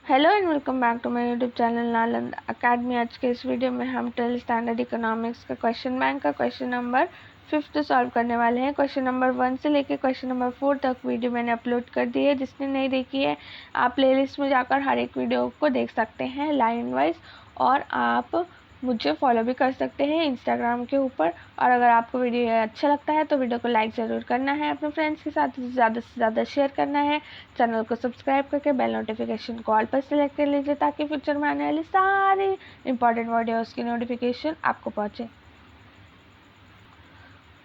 Hello and welcome back to my YouTube channel Nalanda academy. आज के इस वीडियो में हम 12th स्टैंडर्ड इकोनॉमिक्स का क्वेश्चन बैंक का क्वेश्चन नंबर 5 सॉल्व करने वाले हैं। क्वेश्चन नंबर 1 से लेकर क्वेश्चन नंबर 4 तक वीडियो मैंने अपलोड कर दी है। जिसने नहीं देखी है आप प्लेलिस्ट में जाकर हर एक वीडियो को देख सकते हैं लाइन वाइज, और आप मुझे फॉलो भी कर सकते हैं इंस्टाग्राम के ऊपर। और अगर आपको वीडियो अच्छा लगता है तो वीडियो को लाइक ज़रूर करना है, अपने फ्रेंड्स के साथ ज़्यादा से ज़्यादा शेयर करना है। चैनल को सब्सक्राइब करके बेल नोटिफिकेशन को ऑल पर सेलेक्ट कर लीजिए ताकि फ्यूचर में आने वाली सारी इंपॉर्टेंट वीडियोस की नोटिफिकेशन आपको पहुंचे।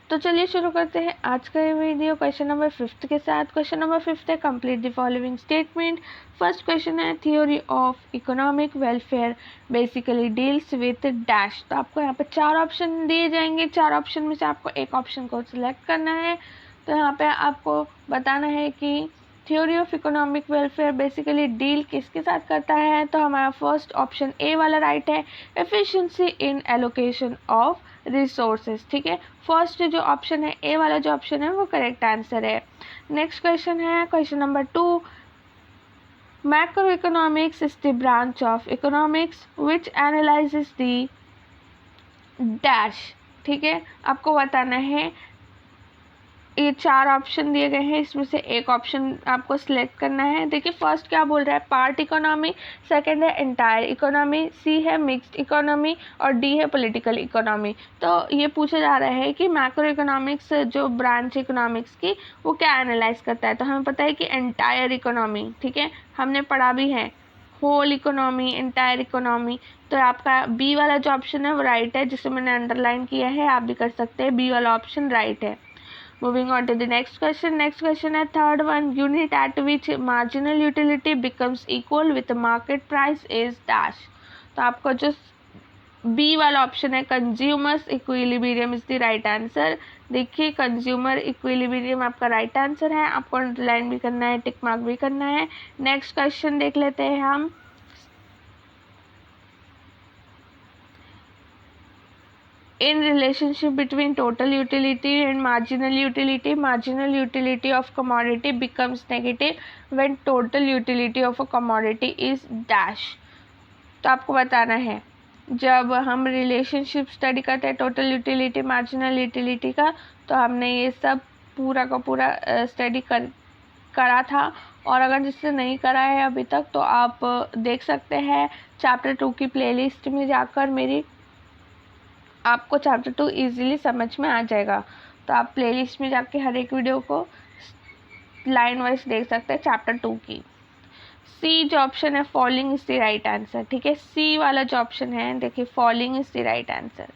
तो चलिए शुरू करते हैं आज का ये वीडियो क्वेश्चन नंबर 5 के साथ। क्वेश्चन नंबर 5 है complete the following statement. First question है theory of economic welfare basically deals with dash. तो आपको यहाँ पे 4 ऑप्शन दिए जाएंगे, 4 ऑप्शन में से आपको एक ऑप्शन को सिलेक्ट करना है। तो यहाँ पे आपको बताना है कि theory of economic welfare basically deal किसके साथ करता है। तो हमारा फर्स्ट ऑप्शन ए वाला राइट है, efficiency in allocation of resources. ठीक है, फर्स्ट जो ऑप्शन है ए वाला जो ऑप्शन है वो करेक्ट आंसर है। नेक्स्ट क्वेश्चन है question number 2, macro economics is the branch of economics which analyses the dash. ठीक है, आपको बताना है ये 4 ऑप्शन दिए गए हैं, इसमें से एक ऑप्शन आपको सिलेक्ट करना है। देखिए फर्स्ट क्या बोल रहा है, पार्ट इकोनॉमी, सेकंड है एंटायर इकोनॉमी, सी है मिक्स्ड इकोनॉमी और डी है पॉलिटिकल इकोनॉमी। तो ये पूछा जा रहा है कि मैक्रो इकोनॉमिक्स जो ब्रांच इकोनॉमिक्स की वो क्या एनालाइज करता है। तो हमें पता है कि एंटायर इकोनॉमी, ठीक है, हमने पढ़ा भी है, होल इकोनॉमी, एंटायर इकोनॉमी। तो आपका बी वाला जो ऑप्शन है वो राइट है, जिसे मैंने अंडरलाइन किया है, आप भी कर सकते हैं, बी वाला ऑप्शन राइट है। Moving on to the next question. Next question है third one, unit at which marginal utility becomes equal with the market price is dash। तो आपको जो बी वाला ऑप्शन है consumers equilibrium is the right answer. देखिए consumer equilibrium आपका right answer है, आपको अंडरलाइन भी करना है, टिक मार्क भी करना है। नेक्स्ट क्वेश्चन देख लेते हैं हम। In relationship between total utility and marginal utility of commodity becomes negative when total utility of a commodity is dash। तो आपको बताना है, जब हम रिलेशनशिप स्टडी करते हैं टोटल यूटिलिटी मार्जिनल यूटिलिटी का, तो हमने ये सब पूरा का पूरा स्टडी करा था। और अगर जिससे नहीं करा है अभी तक तो आप देख सकते हैं चैप्टर 2 की प्लेलिस्ट में जाकर, मेरी आपको चैप्टर 2 इजीली समझ में आ जाएगा। तो आप प्लेलिस्ट में जाके हर एक वीडियो को लाइन वाइज देख सकते हैं चैप्टर 2 की। सी जो ऑप्शन है falling is the right answer. ठीक है, सी वाला जो ऑप्शन है देखिए falling is the right answer.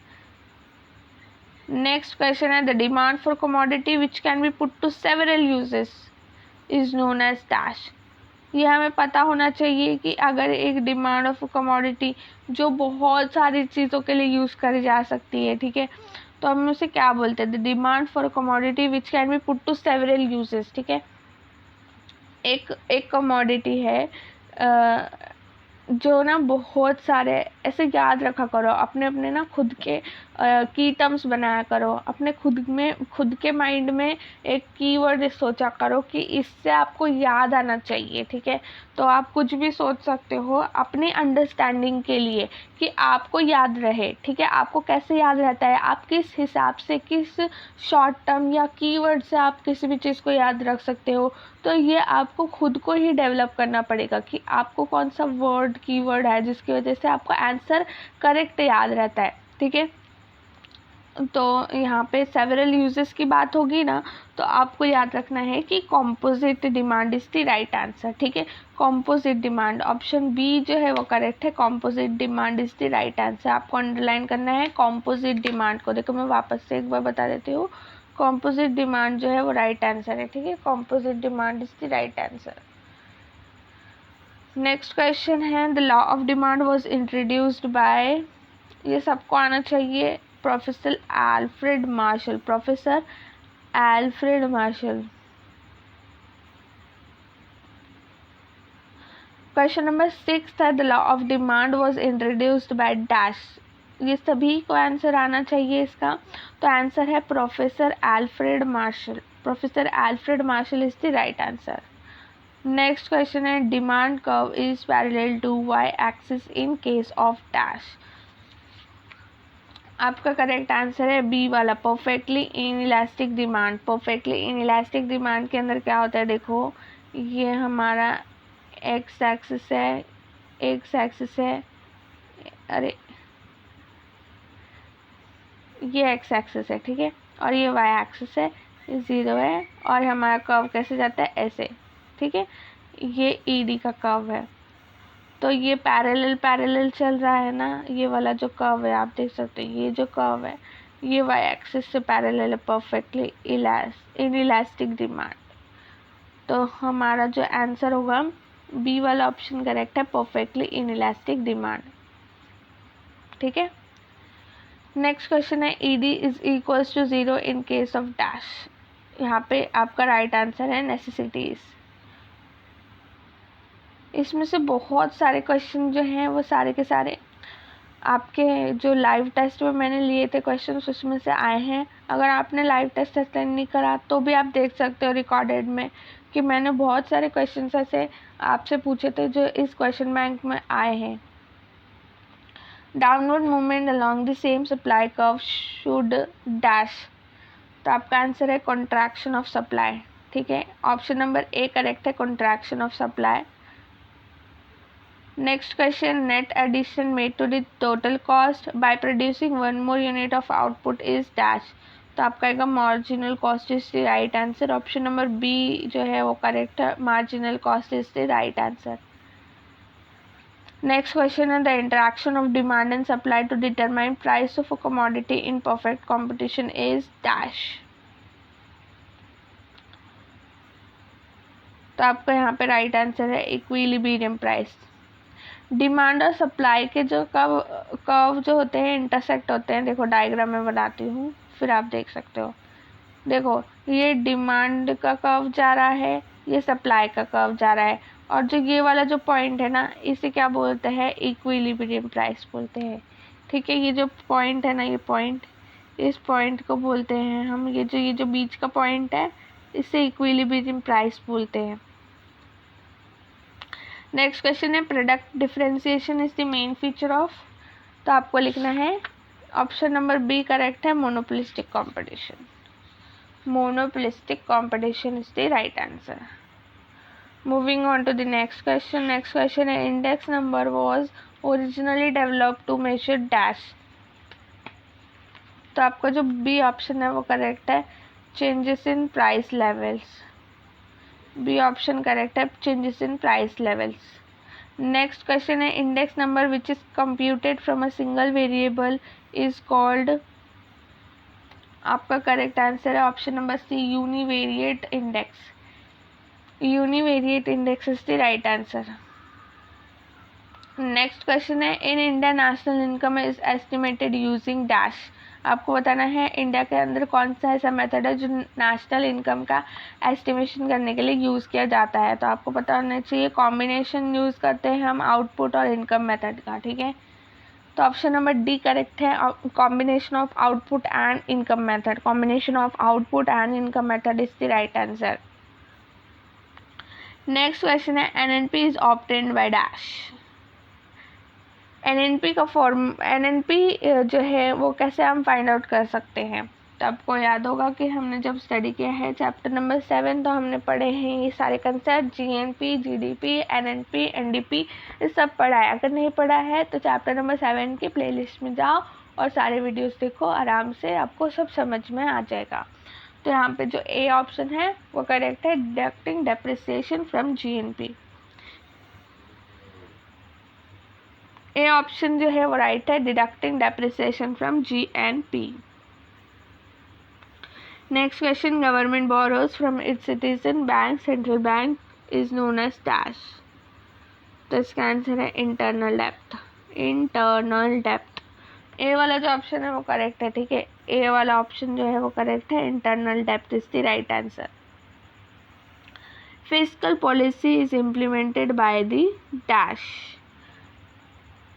Next question है the demand for commodity which can be put to several uses is known as dash. ये हमें पता होना चाहिए कि अगर एक डिमांड ऑफ कमोडिटी जो बहुत सारी चीज़ों के लिए यूज़ करी जा सकती है, ठीक है, तो हम उसे क्या बोलते हैं, the demand for commodity which can be put to several uses. ठीक है, एक कमोडिटी है जो ना बहुत सारे, ऐसे याद रखा करो, अपने अपने ना खुद के की टर्म्स बनाया करो, अपने खुद के माइंड में एक कीवर्ड सोचा करो कि इससे आपको याद आना चाहिए। ठीक है, तो आप कुछ भी सोच सकते हो अपनी अंडरस्टैंडिंग के लिए कि आपको याद रहे। ठीक है, आपको कैसे याद रहता है, आप किस हिसाब से, किस शॉर्ट टर्म या कीवर्ड से आप किसी भी चीज़ को याद रख सकते हो। तो ये आपको खुद को ही डेवलप करना पड़ेगा कि आपको कौन सा वर्ड कीवर्ड है जिसकी वजह से आपको आंसर करेक्ट याद रहता है। ठीक है, तो यहाँ पे सेवरल यूजेस की बात होगी ना, तो आपको याद रखना है कि composite demand is the right answer. ठीक है, कॉम्पोजिट डिमांड ऑप्शन बी जो है वो करेक्ट है, composite demand is the right answer. आपको अंडरलाइन करना है कॉम्पोजिट डिमांड को। देखो मैं वापस से एक बार बता देती हूँ, कॉम्पोजिट डिमांड जो है वो राइट आंसर है। ठीक है, composite demand is the right answer. Next question है the law of demand was introduced by, ये सबको आना चाहिए, professor Alfred Marshall. Professor Alfred Marshall. Question number 6 है the law of demand was introduced by dash. ये सभी को answer आना चाहिए इसका। तो आंसर है professor Alfred Marshall. Professor Alfred Marshall is the right answer. Next question है demand curve is parallel to Y axis in case of dash. आपका करेक्ट आंसर है बी वाला, perfectly inelastic demand. Perfectly inelastic demand के अंदर क्या होता है, देखो ये हमारा एक्स एक्सिस है, एक्स एक्सिस है, अरे ये एक्स एक्सिस है, ठीक है, और ये वाई एक्सिस है, ये 0 है, और हमारा कर्व कैसे जाता है, ऐसे, ठीक है, ये ईडी का कर्व है। तो ये पैरेलल चल रहा है ना, ये वाला जो कर्व है आप देख सकते हैं, ये जो कर्व है ये वाई एक्सिस से पैरेलल है, परफेक्टली इनइलास्टिक डिमांड। तो हमारा जो आंसर होगा बी वाला ऑप्शन करेक्ट है, परफेक्टली इनइलास्टिक डिमांड, ठीक है। नेक्स्ट क्वेश्चन है ED is equals to 0 in case of dash. यहाँ पे आपका राइट आंसर है नेसेसिटीज। इसमें से बहुत सारे क्वेश्चन जो हैं वो सारे के सारे आपके जो लाइव टेस्ट में मैंने लिए थे क्वेश्चन उसमें से आए हैं। अगर आपने लाइव टेस्ट अटेंड नहीं करा तो भी आप देख सकते हो रिकॉर्डेड में कि मैंने बहुत सारे क्वेश्चन ऐसे आपसे पूछे थे जो इस क्वेश्चन बैंक में आए हैं। Downward movement along the same supply curve should dash. तो आपका आंसर है कॉन्ट्रैक्शन ऑफ सप्लाई, ठीक है, ऑप्शन नंबर ए करेक्ट है, contraction of supply. Next question net addition made to the total cost by producing one more unit of output is dash. तो आपका आएगा marginal cost is the right answer, option number B जो है वो correct है, marginal cost is the right answer. Next question है the interaction of demand and supply to determine price of a commodity in perfect competition is dash. तो आपका यहाँ पे right answer है इक्विलिब्रियम प्राइस। डिमांड और supply के जो curve जो होते हैं इंटरसेक्ट होते हैं, देखो डायग्राम में बनाती हूँ फिर आप देख सकते हो। देखो ये डिमांड का कर्व जा रहा है, ये सप्लाई का कर्व जा रहा है, और जो ये वाला जो पॉइंट है ना इसे क्या बोलते हैं, इक्विलिब्रियम प्राइस बोलते हैं, ठीक है। ये जो पॉइंट है ना, ये पॉइंट, इस पॉइंट को बोलते हैं हम, ये जो बीच का पॉइंट है इसे इक्विलिब्रियम प्राइस बोलते हैं। नेक्स्ट क्वेश्चन है product differentiation is the main feature of. तो आपको लिखना है ऑप्शन नंबर बी करेक्ट है, monopolistic competition. Monopolistic competition is the right answer. Moving on to the next question. Next question है index number was originally developed to measure dash. तो आपका जो B option है वो करेक्ट है, changes in price levels. B option correct है, changes in price levels. Next question है index number which is computed from a single variable is called. आपका correct answer है option number C, univariate index. Univariate index is the right answer. Next question है in India national income is estimated using dash. आपको बताना है India के अंदर कौन सा ऐसा मेथड है जो नेशनल इनकम का एस्टिमेशन करने के लिए यूज़ किया जाता है। तो आपको पता होना चाहिए कॉम्बिनेशन यूज़ करते हैं हम आउटपुट और इनकम मेथड का, ठीक है। तो ऑप्शन नंबर डी करेक्ट है, combination of output and income method. Combination of output and income method is the right answer. Next question है NNP is obtained by dash. NNP का form, NNP जो है वो कैसे हम फाइंड आउट कर सकते हैं। तो आपको याद होगा कि हमने जब स्टडी किया है चैप्टर नंबर 7 तो हमने पढ़े हैं ये सारे concept, GNP, GDP, NNP, NDP, ये सब पढ़ा है। अगर नहीं पढ़ा है तो चैप्टर नंबर 7 की प्लेलिस्ट में जाओ और सारे वीडियोस देखो, आराम से आपको सब समझ में आ जाएगा। तो यहाँ पे जो ए ऑप्शन है वो करेक्ट है, deducting depreciation from GNP. A option जो है वो राइट है, deducting depreciation from GNP. Next question government borrows from its citizen bank, central bank is known as dash. तो इसका आंसर है internal depth. Internal depth A वाला जो option है वो करेक्ट है, ठीक है। ए वाला ऑप्शन जो है वो करेक्ट है, इंटरनल डेप्थ is the right answer. Fiscal policy is implemented by the dash.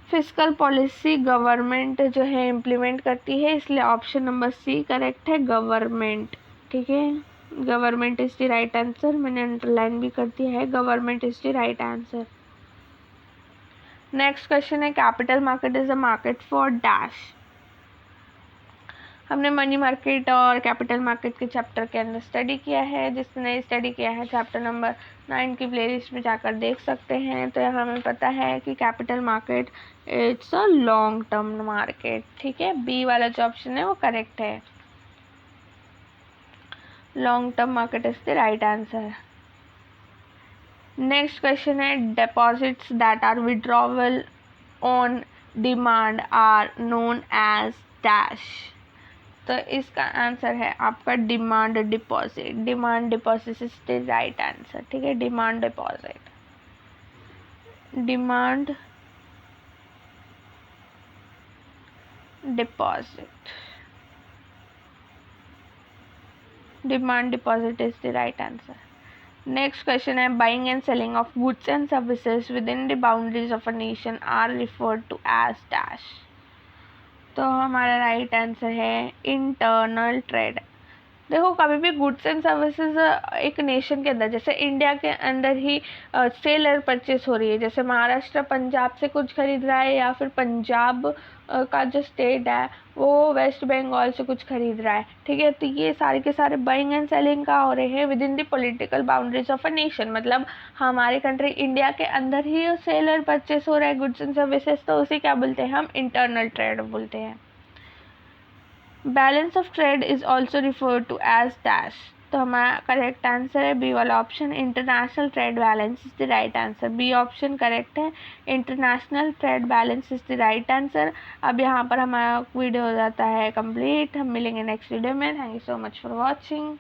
Fiscal policy government जो है इम्प्लीमेंट करती है, इसलिए ऑप्शन नंबर सी करेक्ट है, गवर्नमेंट, ठीक है। Government is the right answer, मैंने अंडरलाइन भी कर दिया है, government is the right answer. Next question है capital market is a market for dash. हमने मनी मार्केट और कैपिटल मार्केट के चैप्टर के अंदर स्टडी किया है, जिसने स्टडी किया है चैप्टर नंबर 9 की प्लेलिस्ट में जाकर देख सकते हैं। तो यहाँ हमें पता है कि capital market it's a long term market, ठीक है, बी वाला जो ऑप्शन है वो करेक्ट है, long term market is the right answer. Next question है deposits that are withdrawal on demand are known as dash. तो इसका आंसर है आपका demand deposit, demand deposit is the right answer, ठीक है, demand deposit, demand deposit, demand deposit is the right answer. Next question है buying and selling of goods and services within the boundaries of a nation are referred to as dash. तो हमारा right answer है internal trade. देखो कभी भी goods and services एक nation के अंदर, जैसे इंडिया के अंदर ही सेल और परचेस हो रही है, जैसे महाराष्ट्र पंजाब से कुछ खरीद रहा है, या फिर पंजाब का जो स्टेट है वो वेस्ट बंगाल से कुछ खरीद रहा है, ठीक है, तो ये सारे के सारे बाइंग एंड सेलिंग का हो रहे हैं with in the political boundaries of a nation, मतलब हमारे कंट्री इंडिया के अंदर ही सेल और परचेस हो रहा है गुड्स एंड सर्विसेज, तो उसे क्या बोलते हैं हम, इंटरनल ट्रेड बोलते हैं। Balance of trade is also referred to as dash. तो हमारा करेक्ट आंसर है बी वाला option, international trade balance is the right answer, B option correct है, international trade balance is the right answer. अब यहाँ पर हमारा वीडियो हो जाता है कंप्लीट, हम मिलेंगे नेक्स्ट वीडियो में। Thank you so much for watching.